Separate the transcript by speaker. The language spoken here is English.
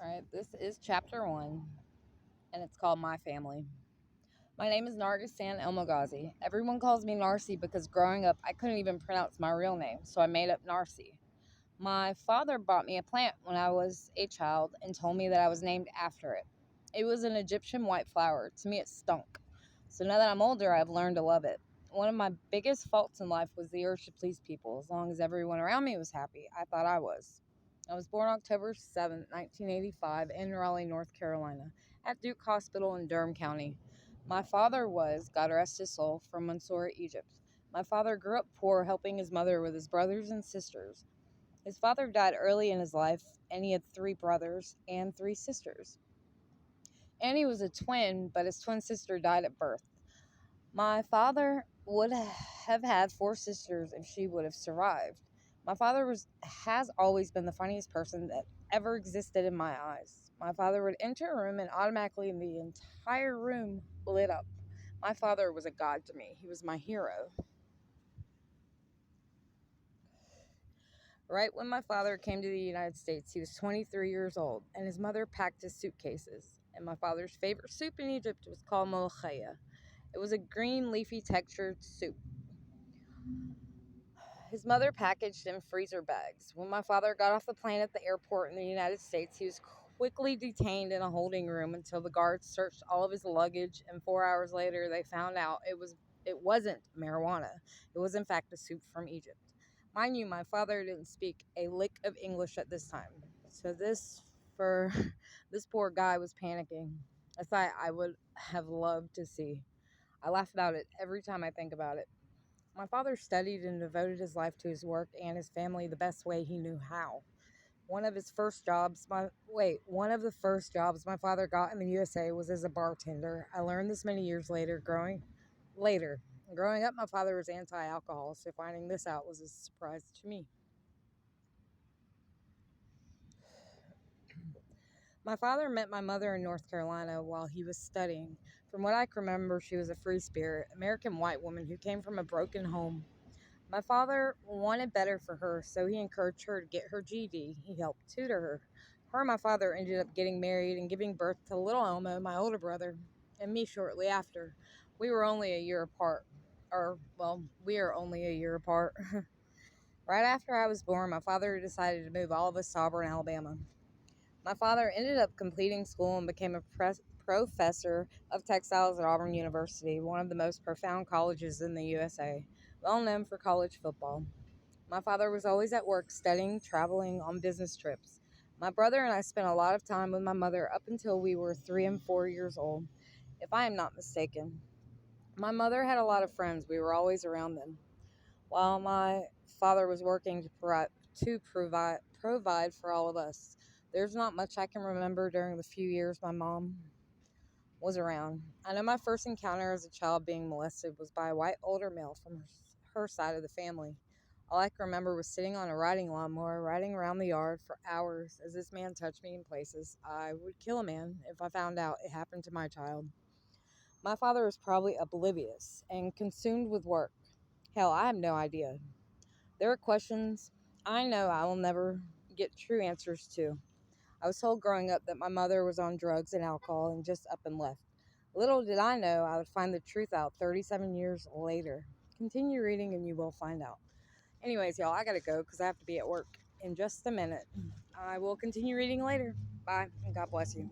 Speaker 1: All right, this is chapter one, and it's called My Family. My name is Nargissan Elmoghazi. Everyone calls me Narcy because growing up I couldn't even pronounce my real name, so I made up Narcy. My father bought me a plant when I was a child and told me that I was named after it. It was an Egyptian white flower. To me, it stunk. So now that I'm older, I've learned to love it. One of my biggest faults in life was the urge to please people. As long as everyone around me was happy, I thought I was. I was born October 7th, 1985, in Raleigh, North Carolina, at Duke Hospital in Durham County. My father was, God rest his soul, from Mansoura, Egypt. My father grew up poor, helping his mother with his brothers and sisters. His father died early in his life, and he had three brothers and three sisters. Annie was a twin, but his twin sister died at birth. My father would have had four sisters if she would have survived. My father has always been the funniest person that ever existed in my eyes. My father would enter a room and automatically the entire room lit up. My father was a god to me. He was my hero. Right when my father came to the United States, he was 23 years old, and his mother packed his suitcases. And my father's favorite soup in Egypt was called molokhaya. It was a green, leafy textured soup. His mother packaged in freezer bags. When my father got off the plane at the airport in the United States, he was quickly detained in a holding room until the guards searched all of his luggage, and 4 hours later they found out it wasn't marijuana. It was in fact a soup from Egypt. Mind you, my father didn't speak a lick of English at this time. So for this poor guy was panicking. A sight I would have loved to see. I laugh about it every time I think about it. My father studied and devoted his life to his work and his family the best way he knew how. One of the first jobs my father got in the USA was as a bartender. I learned this many years later. Growing up, my father was anti-alcohol, so finding this out was a surprise to me. My father met my mother in North Carolina while he was studying. From what I can remember, she was a free spirit, American white woman who came from a broken home. My father wanted better for her, so he encouraged her to get her GED. He helped tutor her. Her and my father ended up getting married and giving birth to little Elmo, my older brother, and me shortly after. We were only a year apart. We are only a year apart. Right after I was born, my father decided to move all of us to Auburn, Alabama. My father ended up completing school and became a professor of textiles at Auburn University, one of the most profound colleges in the USA, well known for college football. My father was always at work studying, traveling on business trips. My brother and I spent a lot of time with my mother up until we were 3 and 4 years old, if I am not mistaken. My mother had a lot of friends. We were always around them. While my father was working to provide for all of us. There's not much I can remember during the few years my mom was around. I know my first encounter as a child being molested was by a white older male from her side of the family. All I can remember was sitting on a riding lawnmower, riding around the yard for hours as this man touched me in places. I would kill a man if I found out it happened to my child. My father was probably oblivious and consumed with work. Hell, I have no idea. There are questions I know I will never get true answers to. I was told growing up that my mother was on drugs and alcohol and just up and left. Little did I know I would find the truth out 37 years later. Continue reading and you will find out. Anyways, y'all, I gotta go because I have to be at work in just a minute. I will continue reading later. Bye, and God bless you.